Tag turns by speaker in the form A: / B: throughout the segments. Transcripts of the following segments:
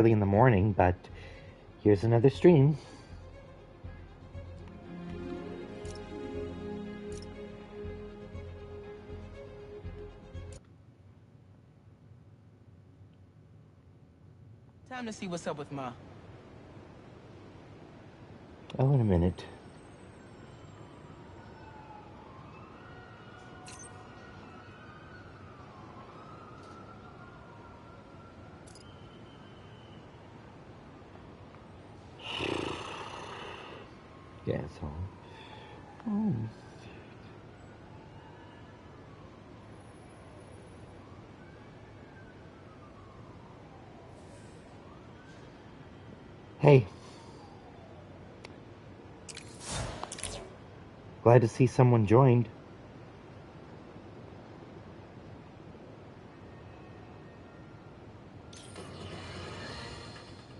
A: early in the morning, but here's another stream.
B: Time to see what's up with Ma.
A: Oh, in a minute. Yes, oh. Hey. Glad to see someone joined.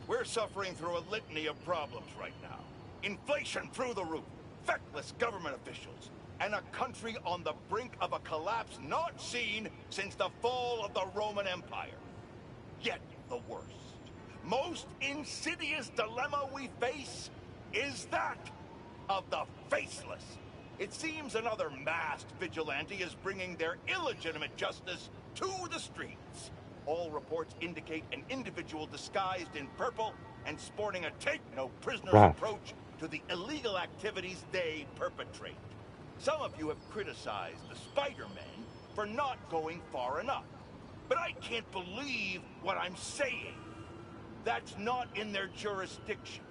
C: We're suffering through a litany of problems right now. Inflation through the roof, feckless government officials, and a country on the brink of a collapse not seen since the fall of the Roman Empire. Yet the worst, most insidious dilemma we face is that of the faceless. It seems another masked vigilante is bringing their illegitimate justice to the streets. All reports indicate an individual disguised in purple and sporting a take-no-prisoners approach to the illegal activities they perpetrate. Some of you have criticized the Spider-Men for not going far enough. But I can't believe what I'm saying. That's not in their jurisdiction.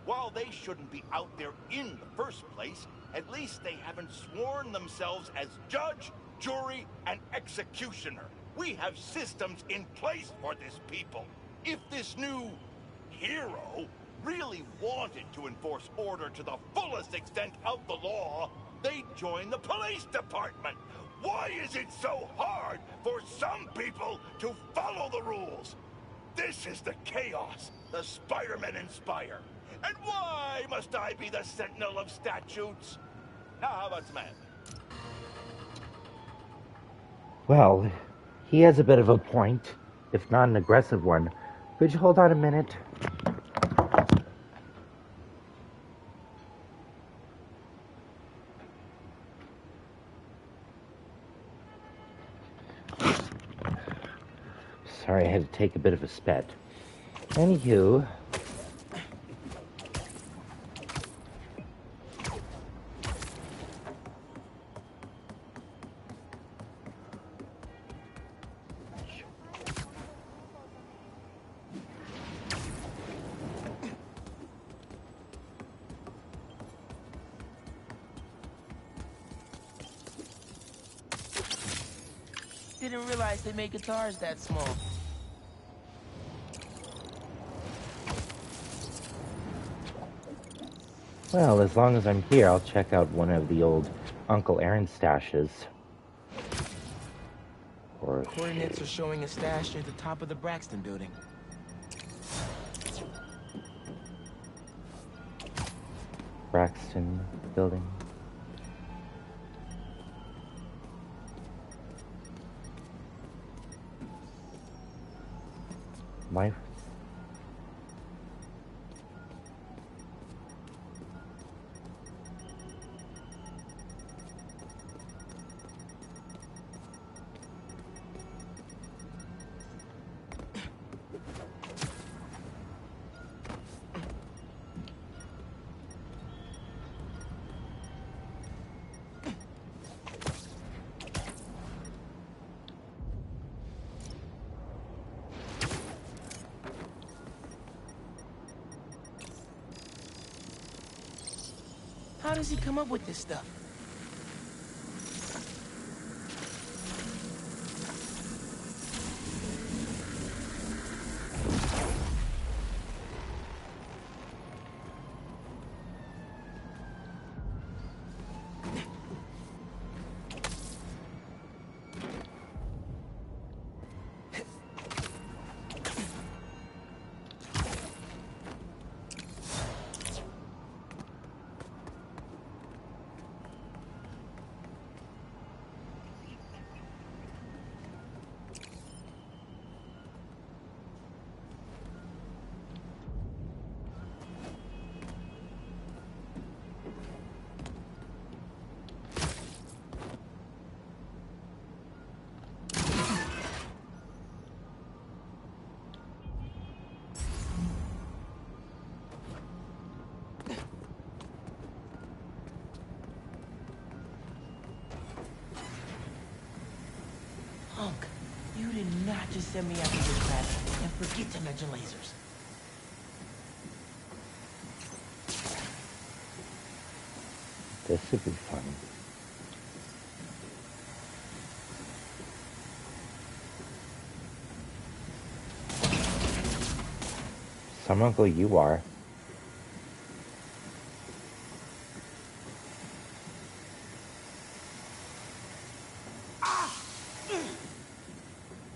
C: While they shouldn't be out there in the first place, at least they haven't sworn themselves as judge, jury, and executioner. We have systems in place for this people. If this new hero really wanted to enforce order to the fullest extent of the law, they'd join the police department. Why is it so hard for some people to follow the rules? This is the chaos the Spider-Men inspire. And why must I be the sentinel of statutes? Now, how about Samantha?
A: Well, he has a bit of a point, if not an aggressive one. Could you hold on a minute? Sorry, I had to take a bit of a spat. Anywho...
B: Didn't realize they made guitars that small.
A: Well, as long as I'm here, I'll check out one of the old Uncle Aaron stashes.
B: Coordinates are showing a stash near the top of the Braxton building.
A: Braxton building. My...
B: How does he come up with this stuff? Just send me after this crap and forget to mention lasers.
A: This would be fun. Some uncle you are.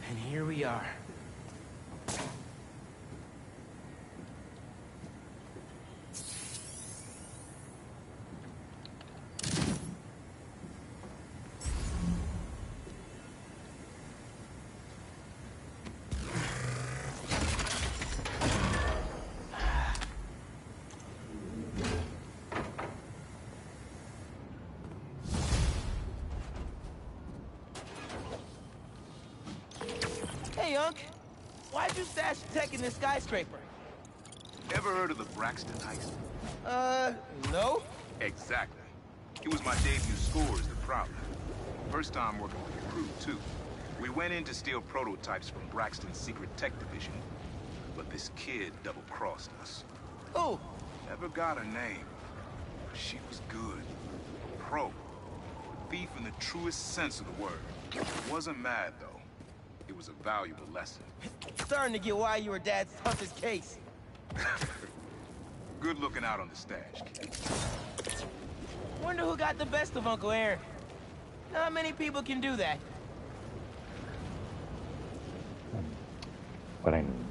B: And here we are. Hey, Unc. Why'd you stash tech in this skyscraper?
D: Ever heard of the Braxton heist?
B: No?
D: Exactly. It was my debut score as the Prowler. First time working with the crew, too. We went in to steal prototypes from Braxton's secret tech division, but this kid double-crossed us.
B: Who?
D: Never got her name, but she was good. A pro. A thief in the truest sense of the word. Wasn't mad, though. It was a valuable lesson.
B: Starting to get why you were Dad's toughest case.
D: Good looking out on the stash, kid.
B: Wonder who got the best of Uncle Aaron. Not many people can do that.
A: What I mean.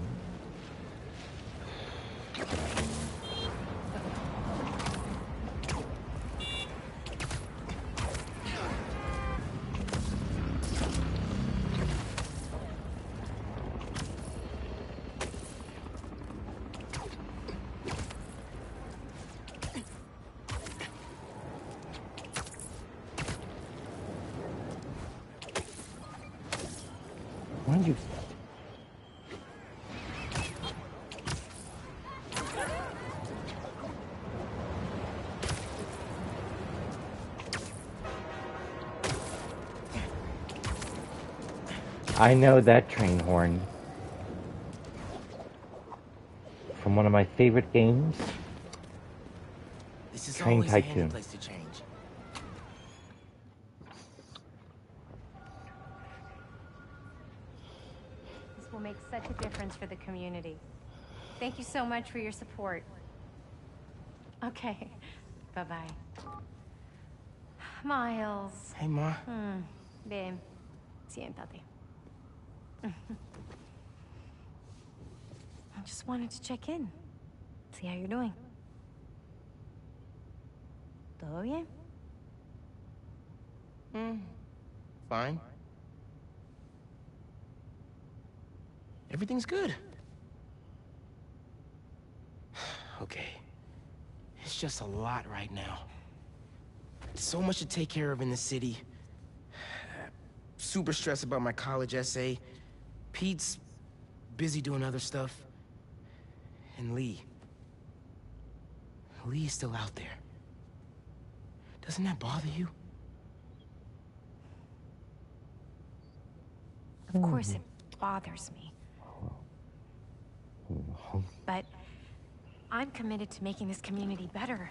A: Why don't you... I know that train horn from one of my favorite games,
B: This is
A: Train
B: always a handy
A: Tycoon.
B: place to change.
E: This will make such a difference for the community. Thank you so much for your support. Okay, bye-bye. Miles.
B: Hey, Ma.
E: Ven, siéntate. I just wanted to check in. See how you're doing. ¿Todo bien?
B: Fine. Everything's good. Okay. It's just a lot right now. So much to take care of in the city. Super stressed about my college essay. Pete's busy doing other stuff. And Lee. Lee's still out there. Doesn't that bother you?
E: Of course it bothers me. But I'm committed to making this community better.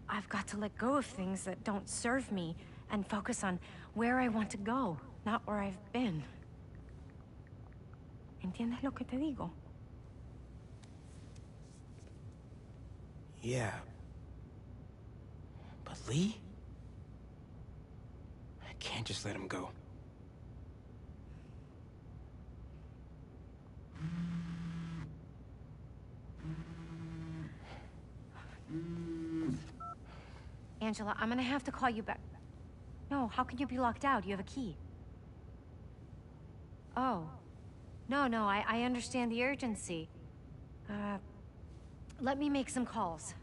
E: I've got to let go of things that don't serve me and focus on where I want to go, not where I've been. ¿Entiendes lo que te digo?
B: Yeah. But Lee? I can't just let him go.
E: Angela, I'm gonna have to call you back. No, how can you be locked out? You have a key. Oh. No, I understand the urgency. Let me make some calls.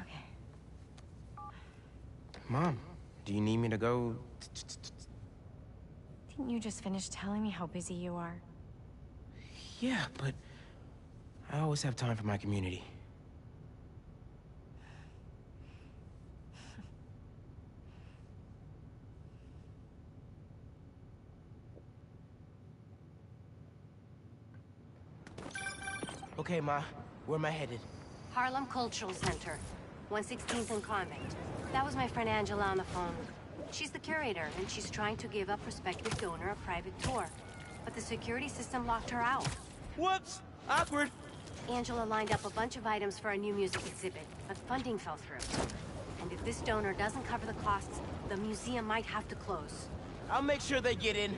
E: Okay.
B: Mom, do you need me to go?
E: Didn't you just finish telling me how busy you are?
B: Yeah, but I always have time for my community. Okay, Ma. Where am I headed?
F: Harlem Cultural Center, 116th and Convict. That was my friend Angela on the phone. She's the curator, and she's trying to give a prospective donor a private tour. But the security system locked her out.
B: Whoops! Awkward!
F: Angela lined up a bunch of items for a new music exhibit, but funding fell through. And if this donor doesn't cover the costs, the museum might have to close.
B: I'll make sure they get in.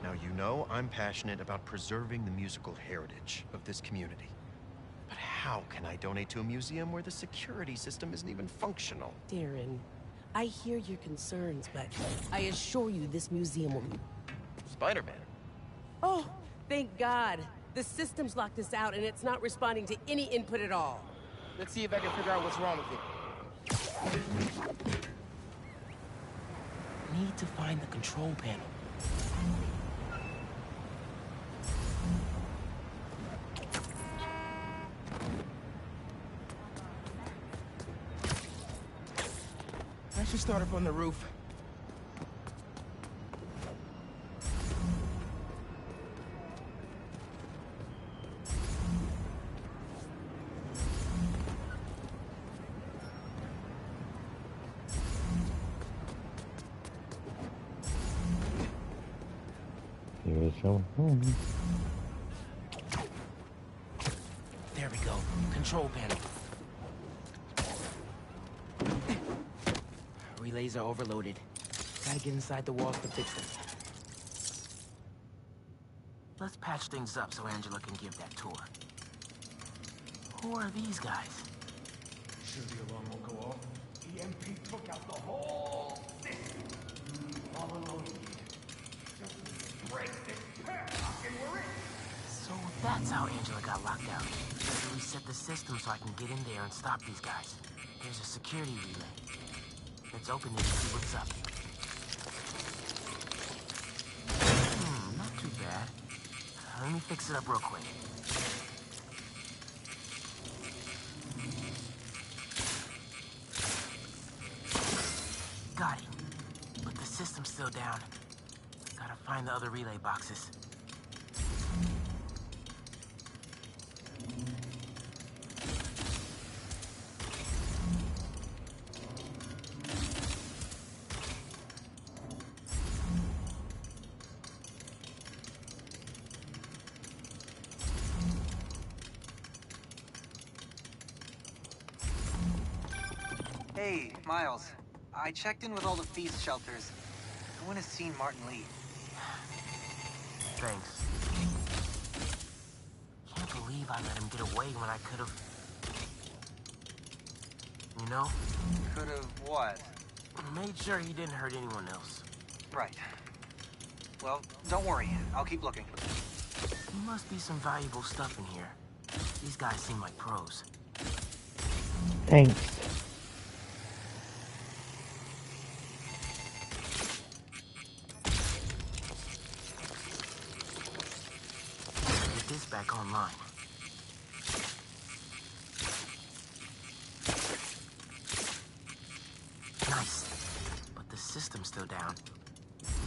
G: Now, you know I'm passionate about preserving the musical heritage of this community. But how can I donate to a museum where the security system isn't even functional?
H: Darren, I hear your concerns, but I assure you this museum will be...
G: Spider-Man.
H: Oh, thank God. The system's locked us out and it's not responding to any input at all.
B: Let's see if I can figure out what's wrong with it. Need to find the control panel. I should start up on the roof.
A: Here's your home.
B: There we go. Control panel. Relays are overloaded. Gotta get inside the walls to fix them. Let's patch things up so Angela can give that tour. Who are these guys?
C: Should the alarm won't go off. EMP took out the whole system. All alone. Just break this padlock and we're in.
B: So that's how Angela got locked out. She reset the system so I can get in there and stop these guys. There's a security relay. Let's open it and see what's up. Not too bad. Let me fix it up real quick. Got it. But the system's still down. Gotta find the other relay boxes.
I: Hey, Miles. I checked in with all the feast shelters. No one has seen Martin Lee.
B: Thanks. Can't believe I let him get away when I could've... You know?
I: Could've what?
B: Made sure he didn't hurt anyone else.
I: Right. Well, don't worry. I'll keep looking.
B: There must be some valuable stuff in here. These guys seem like pros.
A: Thanks.
B: Get this back online. Nice. But the system's still down.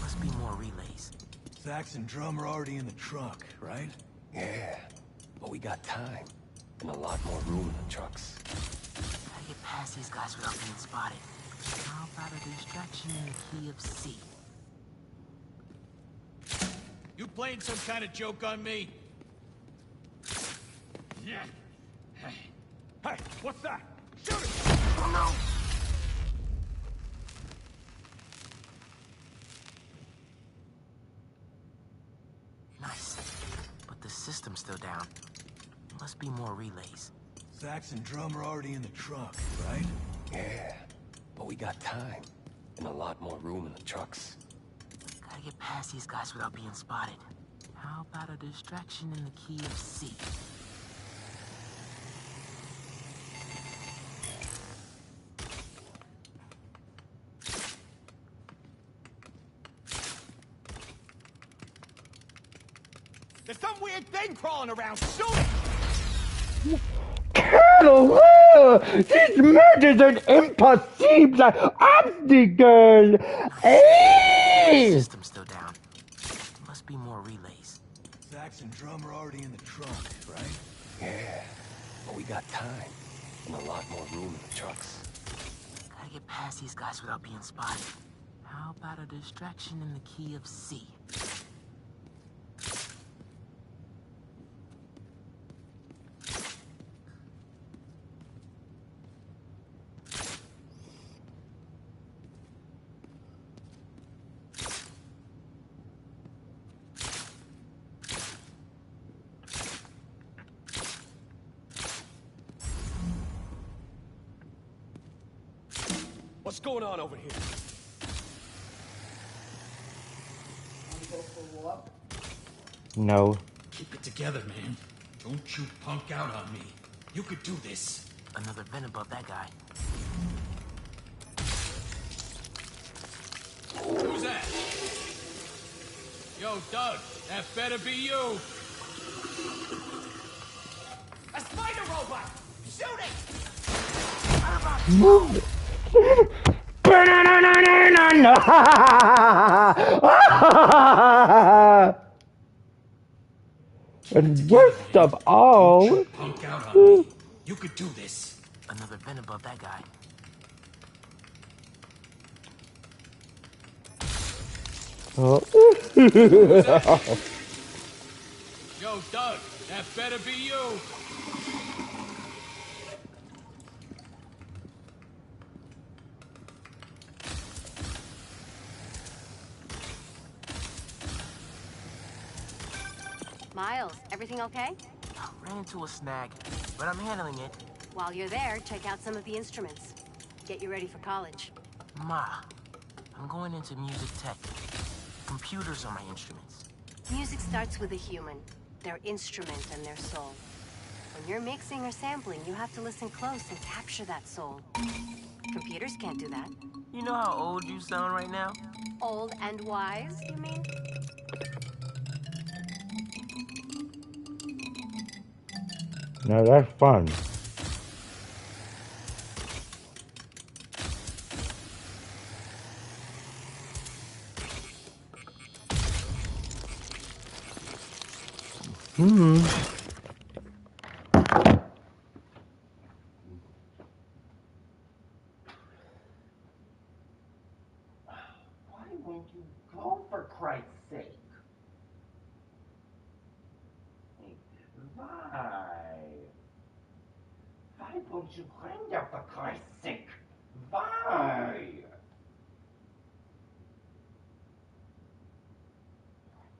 B: Must be more relays.
J: Sax and drum are already in the truck, right?
K: Yeah, but we got time. And a lot more room in the trucks.
B: Gotta get past these guys without being spotted. How about a distraction in the key of C?
J: You playing some kind of joke on me?
C: Yeah. Hey, what's that? Shoot it!
B: Oh no! Nice. But the system's still down. Must be more relays.
J: Sax and drum are already in the truck, right?
K: Yeah, but we got time. And a lot more room in the trucks.
B: Gotta get past these guys without being spotted. How about a distraction in the key of C?
C: There's some weird thing crawling around. Shoot it!
A: Colonel, these murders are impossible obstacles. Hey!
B: System's still down. Must be more relays.
J: Sax and drum are already in the trunk, right?
K: Yeah, but we got time. And a lot more room in the trucks.
B: Gotta get past these guys without being spotted. How about a distraction in the key of C?
K: What's going on over here?
A: No.
J: Keep it together, man. Don't you punk out on me. You could do this.
B: Another vent above that guy.
J: Who's that? Yo, Doug, that better be you.
C: A spider robot! Shoot it!
A: Move. And worst of all,
J: Punk out on me. You could do this.
B: Another vent above that guy.
A: oh.
J: Yo, Doug, that better be you.
F: Miles, everything okay?
B: Ran into a snag, but I'm handling it.
F: While you're there, check out some of the instruments. Get you ready for college.
B: Ma, I'm going into music tech. Computers are my instruments.
F: Music starts with a human, their instrument and their soul. When you're mixing or sampling, you have to listen close and capture that soul. Computers can't do that.
B: You know how old you sound right now?
F: Old and wise, you mean?
A: Now that's fun.
L: Why won't you go, for Christ's sake? Why won't you render, for Christ's sake? Why?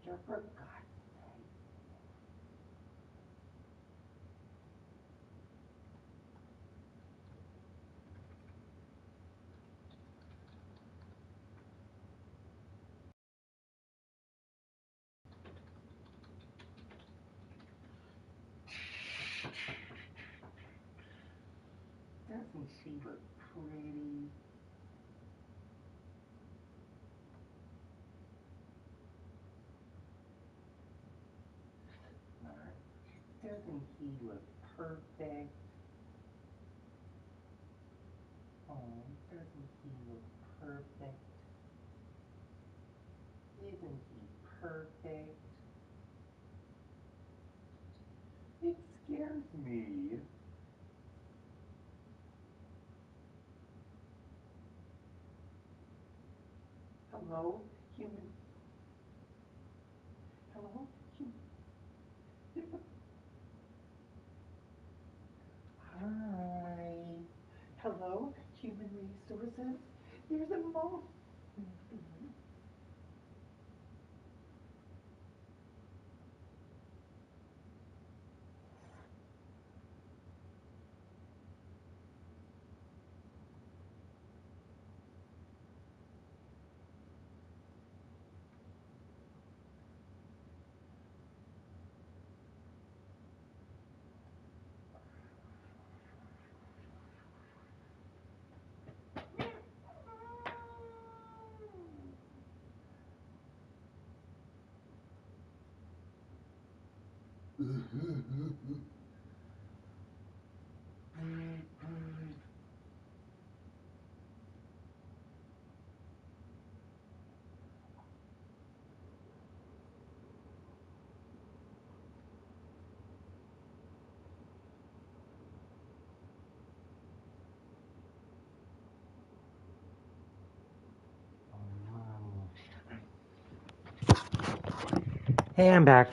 L: Render, for God's sake. Doesn't she look pretty? Doesn't he look perfect? Oh, doesn't he look perfect? Isn't he perfect? It scares me. Hello, human. Hello, human. Hi. Hello, human resources. There's a mo.
A: Hey, I'm back.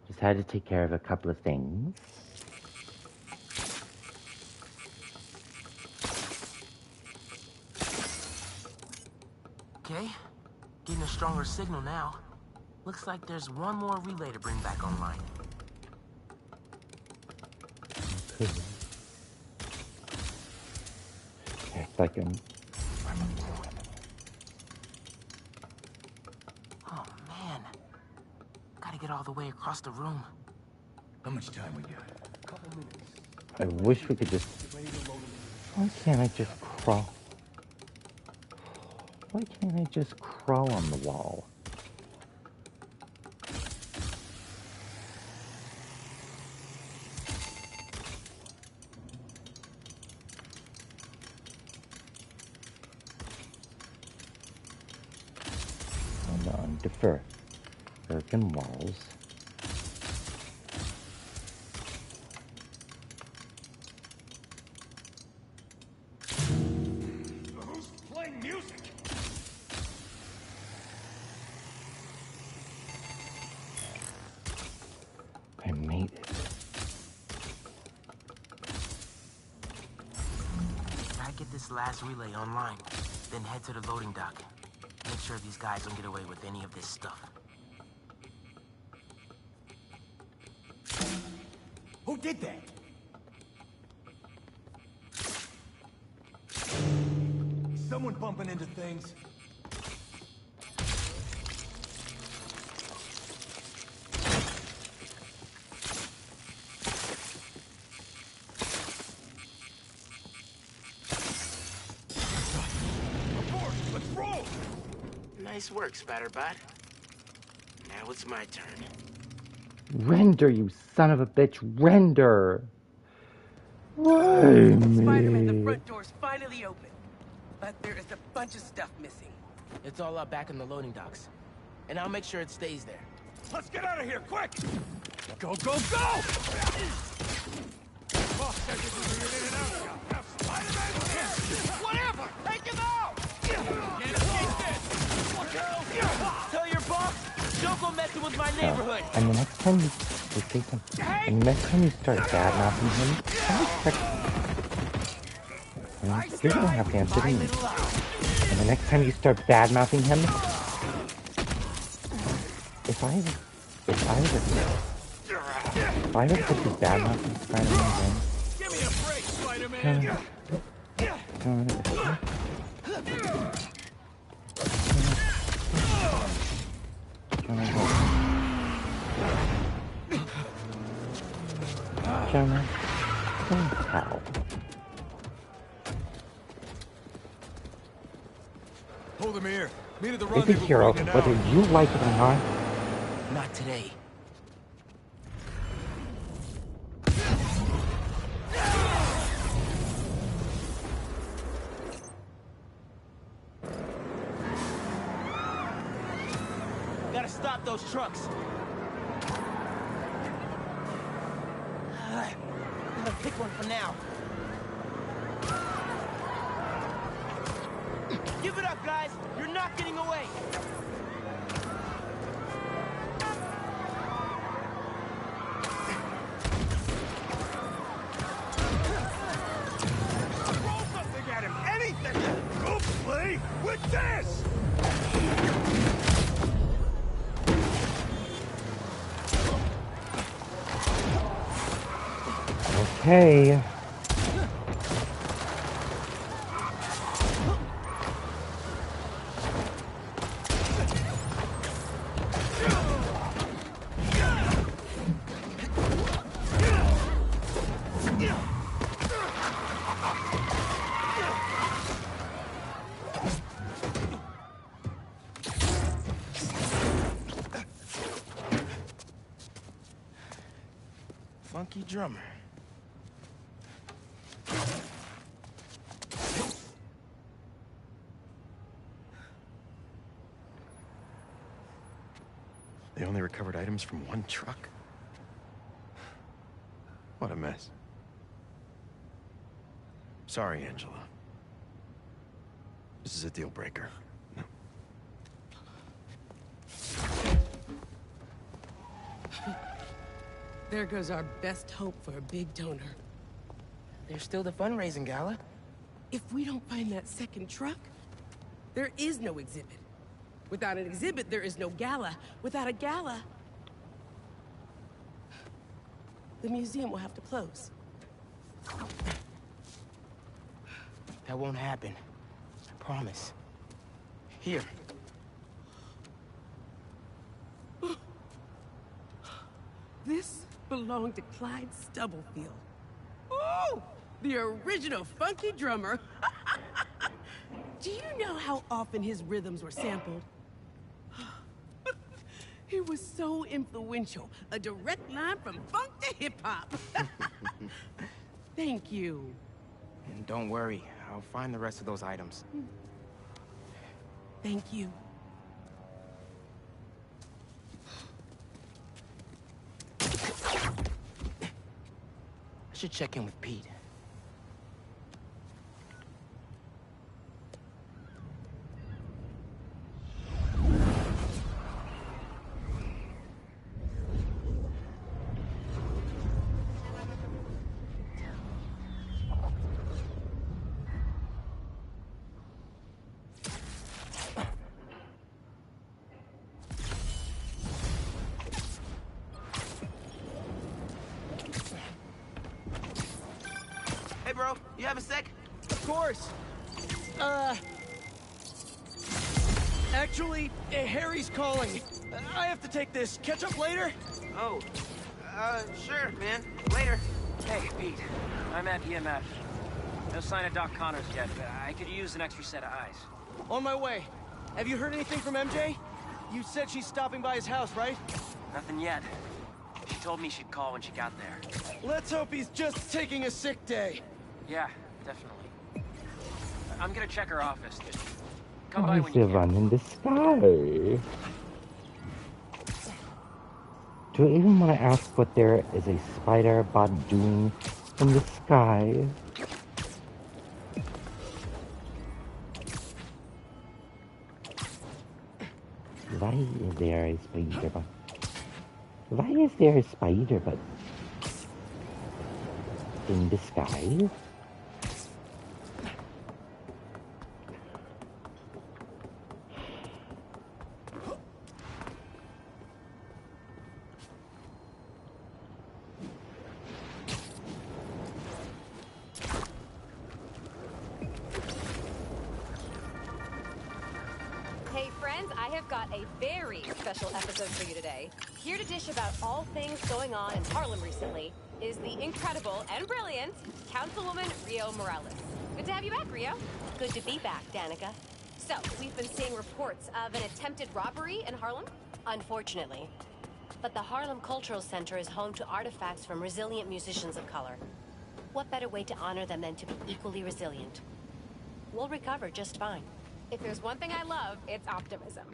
A: Just had to take care of a couple of things.
B: Okay, getting a stronger signal now. Looks like there's one more relay to bring back online.
A: It's like
B: Oh man, gotta get all the way across the room.
J: How much time we got? A couple minutes.
A: I wish we could just... Why can't I just crawl? Why can't I just crawl on the wall? Hold on, defer. Broken walls.
J: Who's playing music?
A: I made it.
B: Gotta get this last relay online, then head to the loading dock. Make sure these guys don't get away with any of this stuff.
J: Who did that? Someone bumping into things. Let's roll!
B: Nice work, Spatterbot. Now it's my turn.
A: Render, you son of a bitch! Render! Why
H: Spider-Man, the
A: me?
H: front door's finally open. But there is a bunch of stuff missing.
B: It's all up back in the loading docks. And I'll make sure it stays there.
J: Let's get out of here, quick! Go, go, go!
B: Whatever! Take him out! Can't escape this! Tell your boss, don't go messing with my neighborhood!
A: And the next time you say something, and the next time you start badmouthing him, you're gonna have to answer to me. And the next time you start badmouthing him, if I ever put this badmouthing Spider-Man again,
J: Give me a break, Spider-Man!
A: Jonah, how?
J: Hold him here. Meet at the
A: Is a
J: rendezvous
A: hero,
J: point in an
A: whether
J: hour.
A: you like it or not.
B: Not today. Gotta stop those trucks. I'll pick one for now. Give it up, guys. You're not getting away.
J: Throw something at him! Anything! Go play with this!
A: Okay.
B: funky drummer.
G: They only recovered items from one truck? What a mess. Sorry, Angela. This is a deal breaker. No.
H: There goes our best hope for a big donor.
B: There's still the fundraising gala.
H: If we don't find that second truck, there is no exhibit. Without an exhibit, there is no gala. Without a gala, the museum will have to close.
B: That won't happen. I promise. Here.
H: This belonged to Clyde Stubblefield. Ooh! The original funky drummer. Do you know how often his rhythms were sampled? He was so influential. A direct line from funk to hip-hop. Thank you.
B: And don't worry, I'll find the rest of those items.
H: Thank you.
B: I should check in with Pete. Hey, bro, you have a sec?
M: Of course. Actually, Harry's calling. I have to take this. Catch up later?
N: Oh, sure, man. Later. Hey, Pete. I'm at EMF. No sign of Doc Connors yet, but I could use an extra set of eyes.
M: On my way. Have you heard anything from MJ? You said she's stopping by his house, right?
N: Nothing yet. She told me she'd call when she got there.
M: Let's hope he's just taking a sick day.
N: Yeah, definitely. I'm gonna check her office. Just come
A: Why
N: by
A: is
N: when
A: there
N: you can.
A: one in the sky? Do I even want to ask what there is a spider bot doing in the sky? Why is there a spider bot? Why is there a spider bot in the sky?
O: Hey friends, I have got a very special episode for you today. Here to dish about all things going on in Harlem recently is the incredible and brilliant Councilwoman Rio Morales. Good to have you back, Rio.
F: Good to be back, Danica.
O: So, we've been seeing reports of an attempted robbery in Harlem?
F: Unfortunately. But the Harlem Cultural Center is home to artifacts from resilient musicians of color. What better way to honor them than to be equally resilient? We'll recover just fine.
O: If there's one thing I love, it's optimism.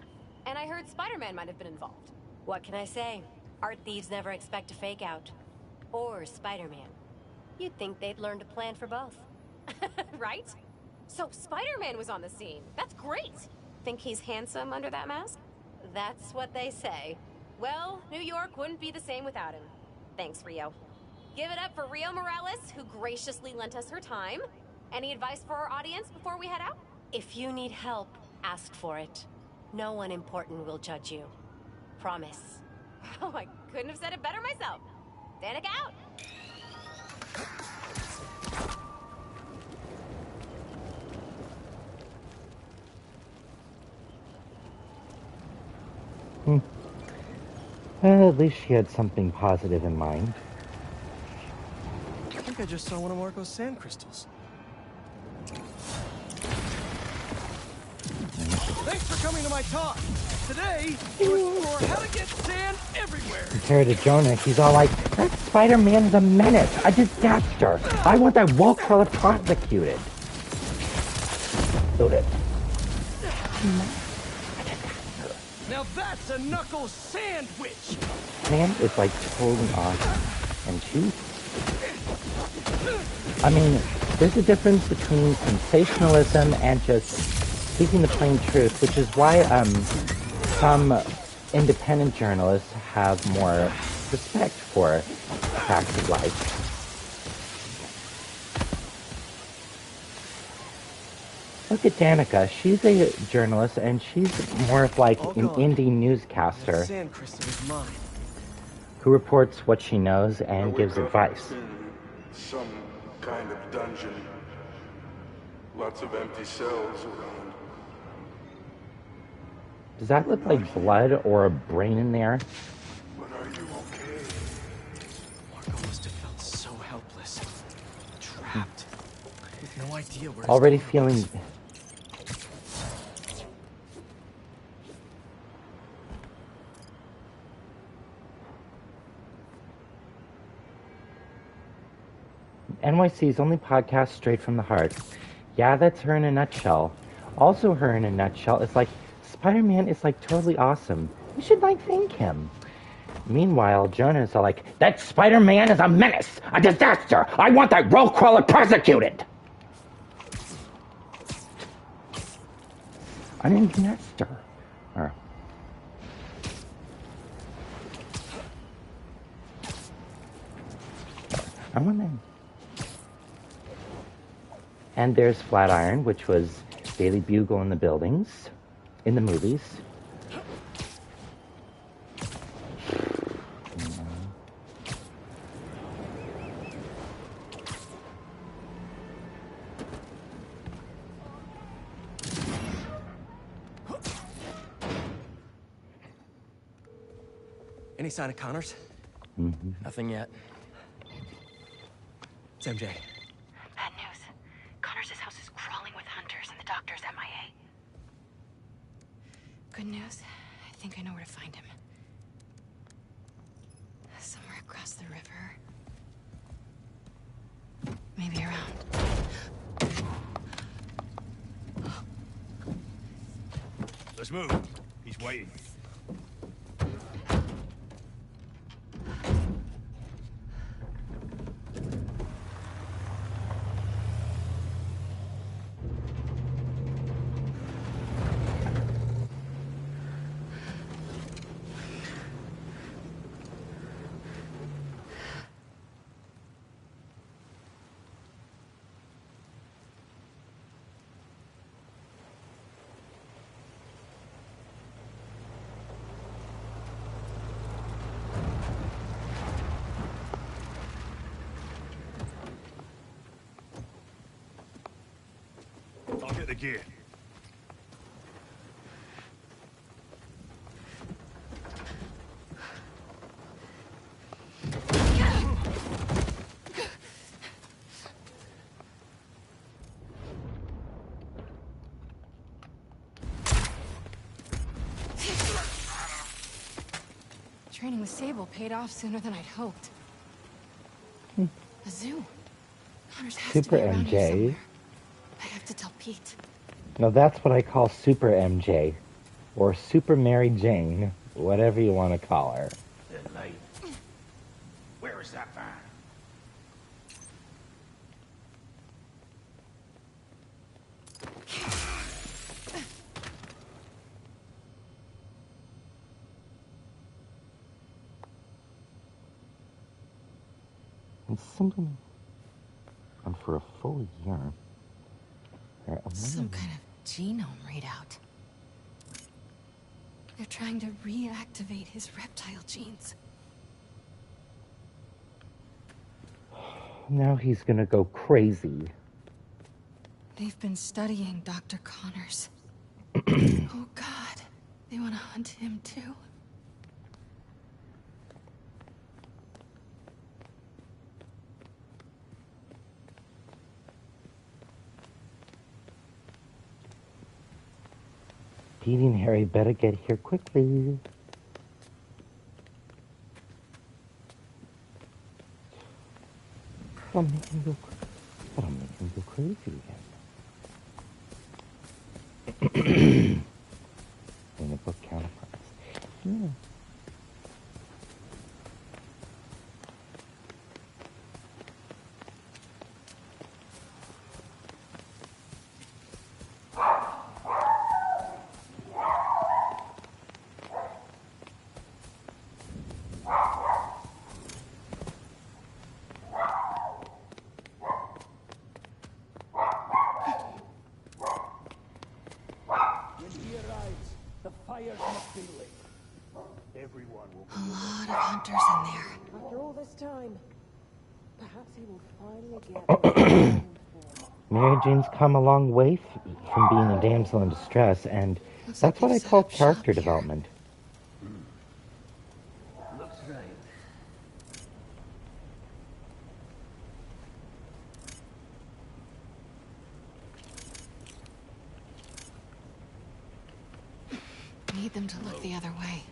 O: And I heard Spider-Man might have been involved.
F: What can I say? Art thieves never expect a fake out. Or Spider-Man. You'd think they'd learn to plan for both.
O: Right? So Spider-Man was on the scene. That's great! Think he's handsome under that mask?
F: That's what they say.
O: Well, New York wouldn't be the same without him. Thanks, Rio. Give it up for Rio Morales, who graciously lent us her time. Any advice for our audience before we head out?
F: If you need help, ask for it. No one important will judge you. Promise.
O: Oh, I couldn't have said it better myself. Danica out!
A: At least she had something positive in mind.
M: I think I just saw one of Marco's sand crystals. Thanks for coming to my talk! Today, we'll explore how to get sand everywhere.
A: Compared to Jonah, he's all like, that Spider-Man is a menace, a disaster. I want that Wallcrawler prosecuted. Load it.
M: Now that's a knuckle sandwich.
A: Man is like totally awesome. And she's... I mean, there's a difference between sensationalism and just speaking the plain truth, which is why some independent journalists have more respect for facts of life. Look at Danica. She's a journalist, and she's more of like an indie newscaster
M: Sand crystal is mine.
A: who reports what she knows and gives advice.
P: Some kind of dungeon. Lots of empty cells around.
A: Does that look like blood or a brain in there?
P: But are you okay?
M: Marco must have felt so helpless. Trapped. With no idea where
A: Already feeling... NYC's only podcast straight from the heart. Yeah, that's her in a nutshell. Also her in a nutshell is like, Spider-Man is like totally awesome. You should like thank him. Meanwhile, Jonah is all like, that Spider-Man is a menace, a disaster. I want that Wallcrawler prosecuted. An investor. I want them. And there's Flatiron, which was Daily Bugle in the buildings, in the movies.
M: Any sign of Connors?
K: Nothing yet.
M: It's MJ.
Q: Bad news. Connors' house is crawling with hunters and the doctor's MIA. Good news. I think I know where to find him. Somewhere across the river. Maybe around.
C: Let's move. He's waiting. I'll get the gear.
Q: Training with Sable paid off sooner than I'd hoped. A zoo. Connors has
A: Super
Q: to be around here
A: MJ.
Q: somewhere. I have to tell Pete.
A: Now that's what I call Super MJ. Or Super Mary Jane. Whatever you want to call her.
L: The light. Where is that van?
A: And simply... And for a full year...
Q: Some kind of genome readout. They're trying to reactivate his reptile genes.
A: Now he's gonna go crazy.
Q: They've been studying Dr. Connors. Oh God, they want to hunt him too?
A: Petey and Harry better get here quickly. That'll make him go crazy again. In the book counterparts. Yeah. Mary Jane's come a long way from being a damsel in distress, and that's what I call character development.
R: Looks right.
Q: Need them to look the other way.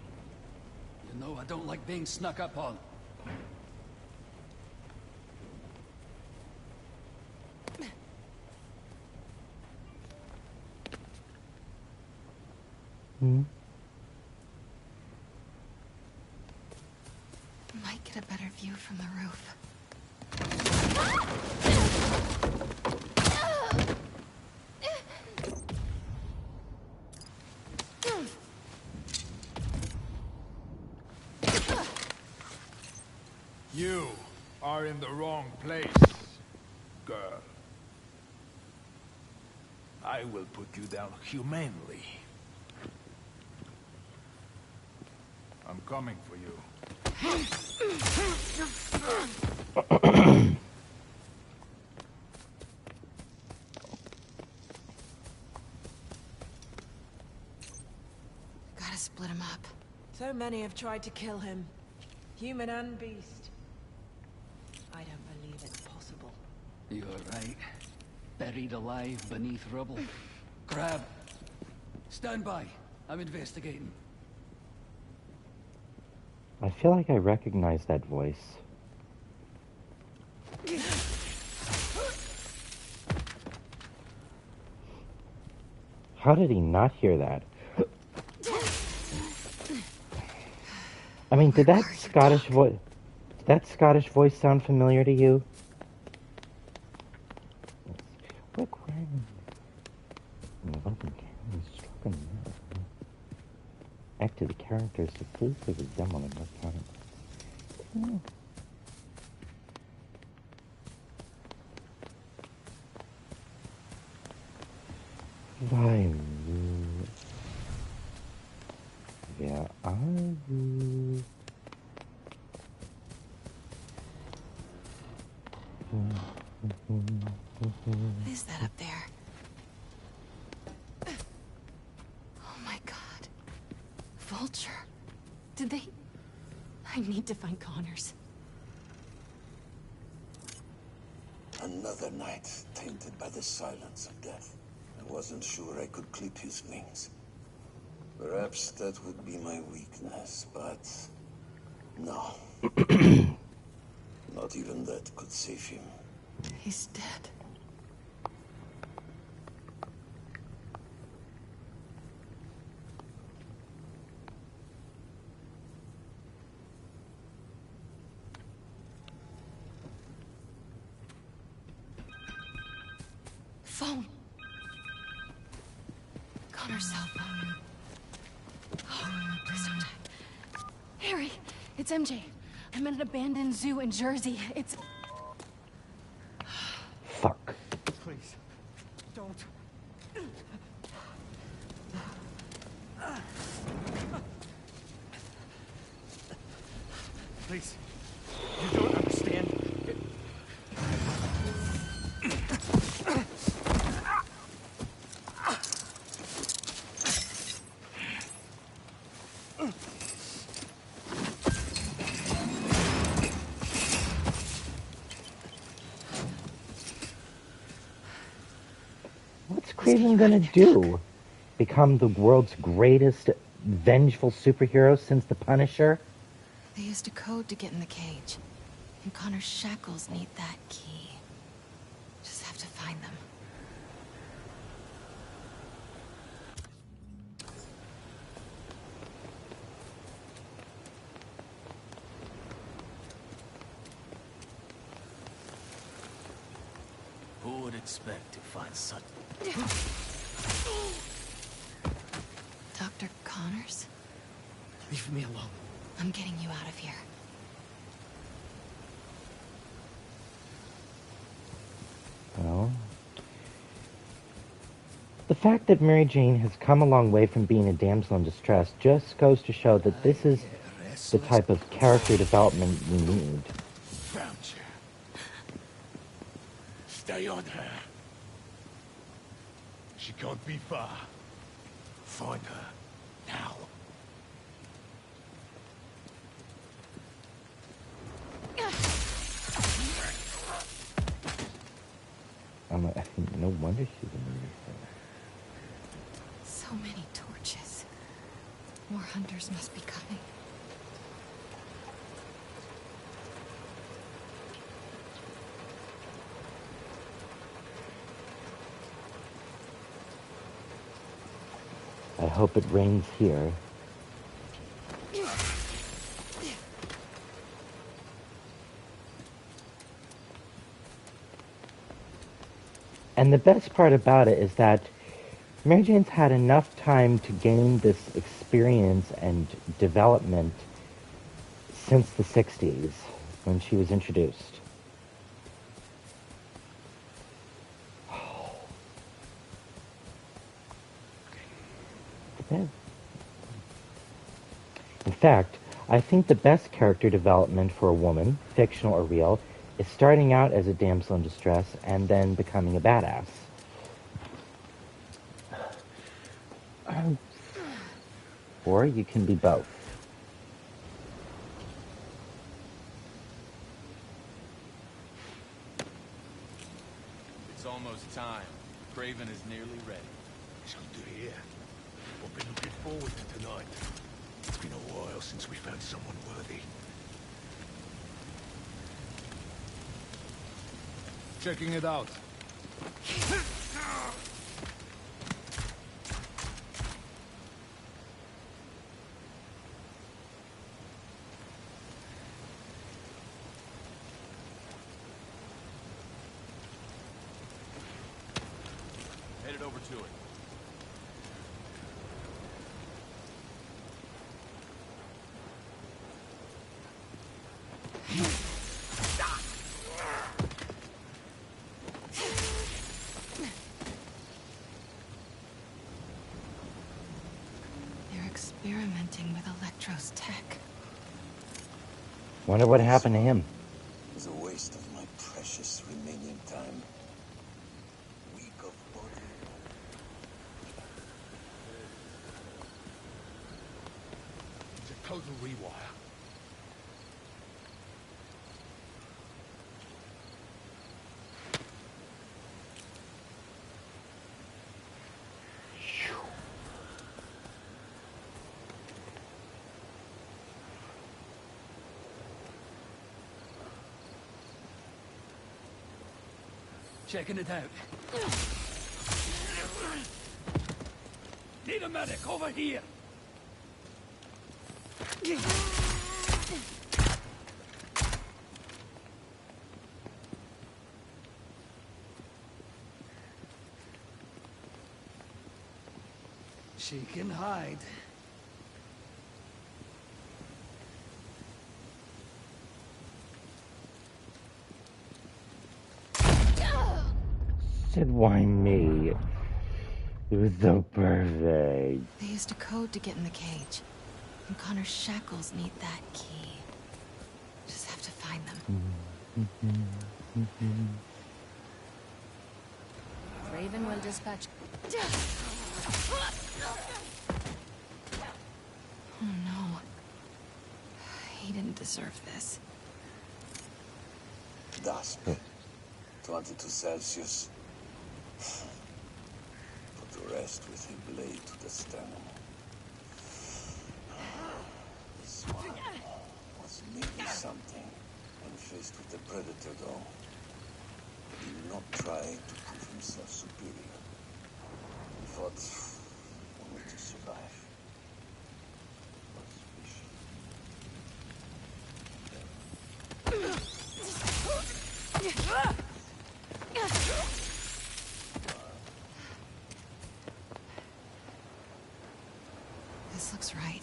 R: You know I don't like being snuck up on.
Q: Might get a better view from the roof.
P: You are in the wrong place, girl. I will put you down humanely. I'm coming for you.
Q: Gotta split him up.
S: So many have tried to kill him. Human and beast. I don't believe it's possible.
R: You're right. Buried alive beneath rubble. Crab. Stand by. I'm investigating.
A: I feel like I recognize that voice. How did he not hear that? I mean, did that Scottish voice sound familiar to you? Look when acted the characters to closely resemble in what kind. Why? Where are you?
Q: What is that up there? Oh my god. Vulture. Did they... I need to find Connors.
T: Another night tainted by the silence of death. I wasn't sure I could clip his wings. Perhaps that would be my weakness, but... no. Not even that could save him.
Q: He's dead. Phone. Connor's cell phone. Oh, please don't die. Harry, it's MJ. I'm at an abandoned zoo in Jersey. It's...
A: Fuck.
M: Please, don't. Please, you don't understand.
A: What's Craven gonna do? become the world's greatest vengeful superhero since the Punisher?
Q: They used a code to get in the cage. And Connor's shackles need that key. Just have to find them.
B: Who would expect to find such...
Q: Dr. Connors?
M: Leave me alone.
Q: I'm getting you out of here.
A: Well, the fact that Mary Jane has come a long way from being a damsel in distress just goes to show that this is the type of character development we need.
J: Found you. Stay on her. She can't be far. Find her. Now.
A: No wonder she's a murderer.
Q: So many torches. More hunters must be coming.
A: I hope it rains here. And the best part about it is that Mary Jane's had enough time to gain this experience and development since the 60s, when she was introduced. In fact, I think the best character development for a woman, fictional or real, is starting out as a damsel in distress and then becoming a badass. Or you can be both.
D: It's almost time. Craven is nearly ready.
J: So do here. We've been looking forward to tonight. It's been a while since we found someone worthy. Checking it out.
D: Headed over to it.
Q: They're experimenting with Electro's tech.
A: Wonder what happened to him.
T: It was a waste of my precious remaining time. Week of body.
J: It's a total rewire.
R: Checking it out. Need a medic over here. She can hide.
A: Said, why me? It was so perfect.
Q: They used a code to get in the cage. And Connor's shackles need that key. Just have to find them.
O: Raven will dispatch...
Q: Oh no. He didn't deserve this.
T: Dusk. 22 Celsius. Put to rest with a blade to the sternum. This one was maybe something when faced with the Predator, though. He did not try to prove himself superior. He fought only to survive.
Q: This looks right.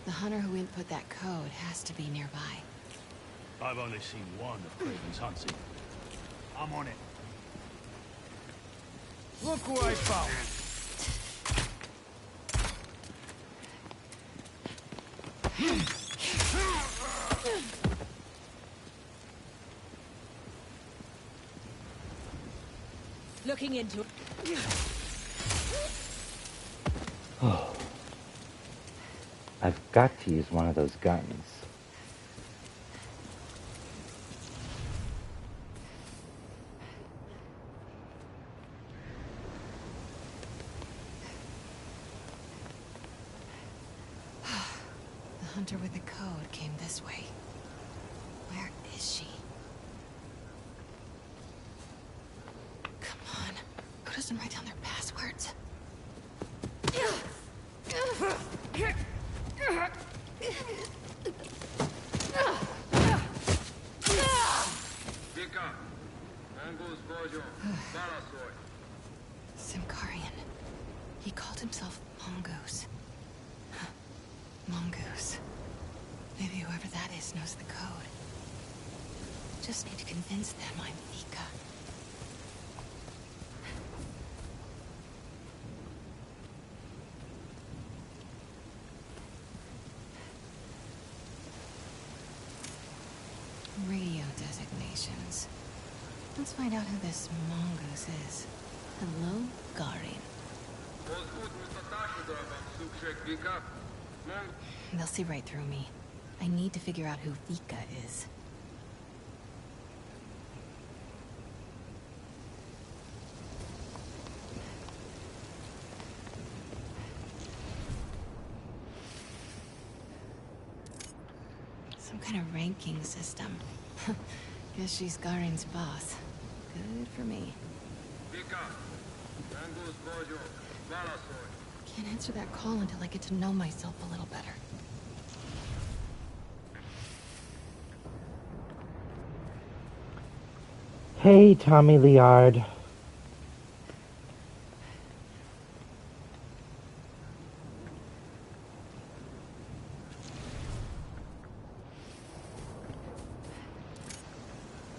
Q: The hunter who input that code has to be nearby.
J: I've only seen one of Craven's hunts. I'm on it. Look who I found!
S: Looking into it.
A: Oh. I've got to use one of those guns.
Q: The hunter with the code came this way. Where is she? Come on. Who doesn't write down their passwords? Symkarian. He called himself Mongoose. Mongoose. Maybe whoever that is knows the code. Just need to convince them I'm Vika. Radio designations. Let's find out who this Mongoose is. Hello, Garin. They'll see right through me. I need to figure out who Vika is. Some kind of ranking system. Guess she's Garin's boss. Good for me. Can't answer that call until I get to know myself a little better.
A: Hey, Tommy Liard.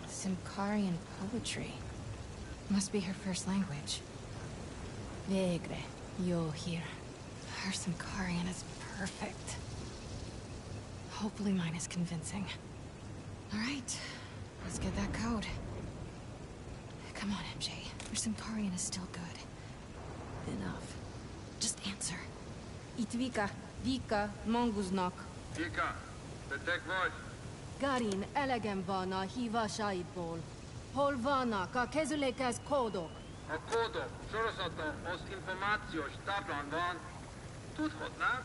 Q: Symkarian poetry. Must be her first language. Vegre, yo here. Her Symkarian is perfect. Hopefully mine is convincing. Alright, let's get that code. Come on, MJ. Your Symkarian is still good. Enough. Just answer.
U: Itvika, Vika, Monguznak.
V: Vika, betek vagy?
U: Garin, elegem van a hívásaidból. Hol vannak a kezülékhez kódok?
V: A kódok sorozata az információs táblán van. Tudhatnád?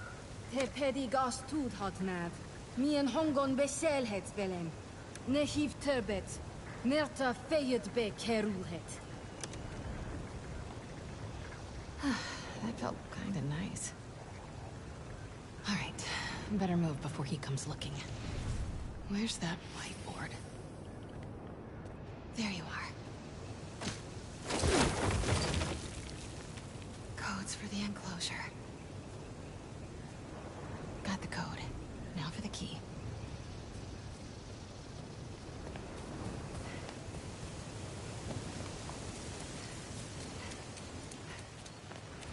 U: Te pedig azt tudhatnád. Milyen hangon beszélhetsz velem. Ne hív többet, mert a fejedbe kerülhet.
Q: That felt kinda nice. Alright, better move before he comes looking. Where's that whiteboard? There you are. Codes for the enclosure. Got the code. Now for the key.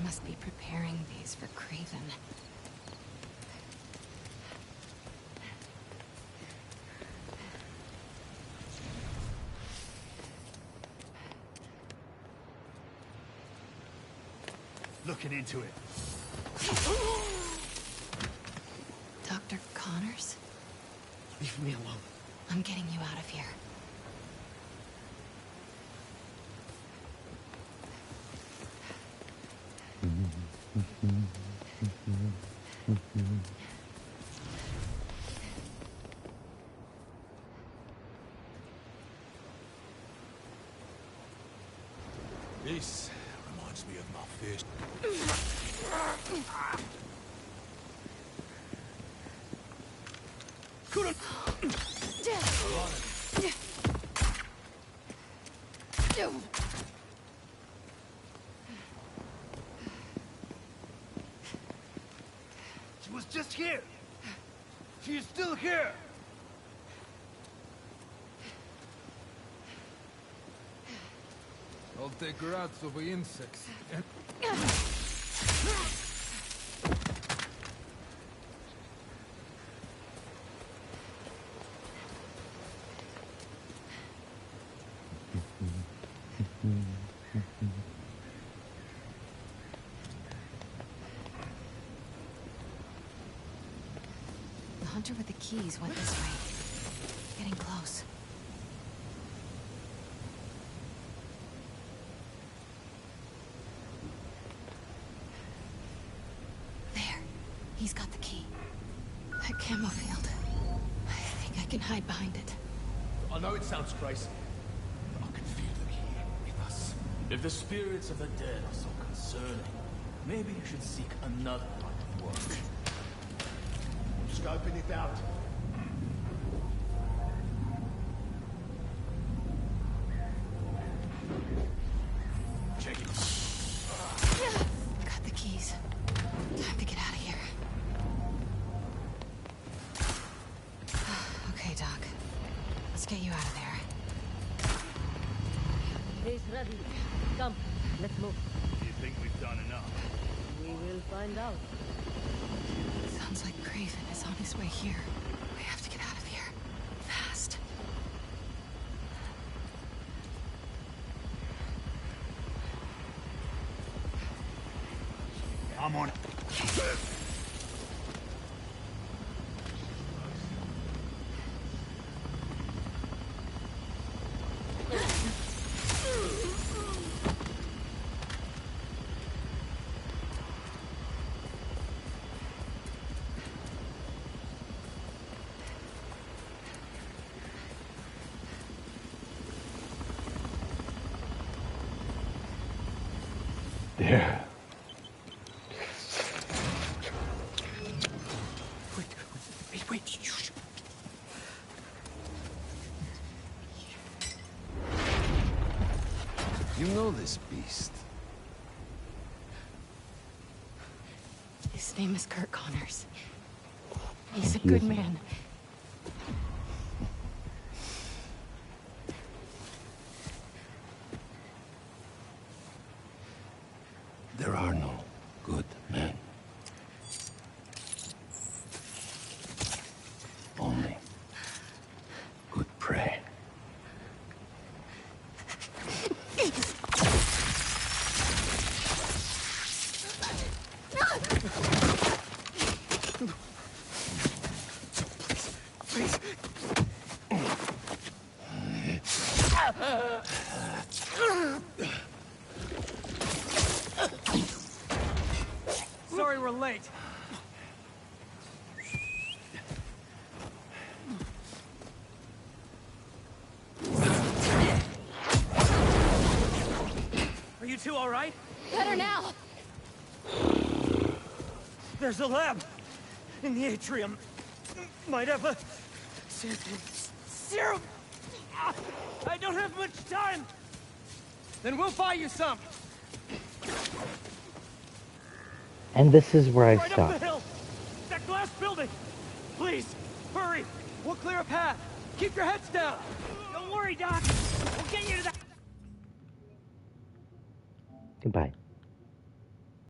Q: Must be preparing these for Craven.
J: Looking into it.
Q: Dr. Connors?
M: Leave me alone.
Q: I'm getting you out of here.
J: This reminds me of my first... Couldn't... She was just here. She is still here.
P: I'll take rats over insects.
Q: The hunter with the keys went this way. Getting close. There. He's got the key. That camo field. I think I can hide behind it.
J: I know it sounds crazy, but I can feel them here with us.
E: If the spirits of the dead are so concerning, maybe you should seek another line of work.
J: Scoping it out. Check it.
Q: Got the keys. Time to get out of here. Okay, Doc. Let's get you out of there.
I: He's ready. Come, let's move.
J: Do you think we've done enough?
I: We will find out.
Q: Sounds like Craven is on his way here. We have to get out of here. Fast.
J: I'm on it.
A: There.
J: Wait. Shh.
K: You know this beast.
Q: His name is Kurt Connors. He's a good man.
K: There are no good men. Only good prey.
J: Please.
N: Sorry we're late. Are you two all right?
U: Better now.
N: There's a lab in the atrium. Might have a serum. I don't have much time. Then we'll buy you some.
A: And this is where I
N: Right up
A: stop.
N: the hill. That glass building. Please, hurry. We'll clear a path. Keep your heads down. Don't worry, Doc. We'll get you to that.
A: Goodbye.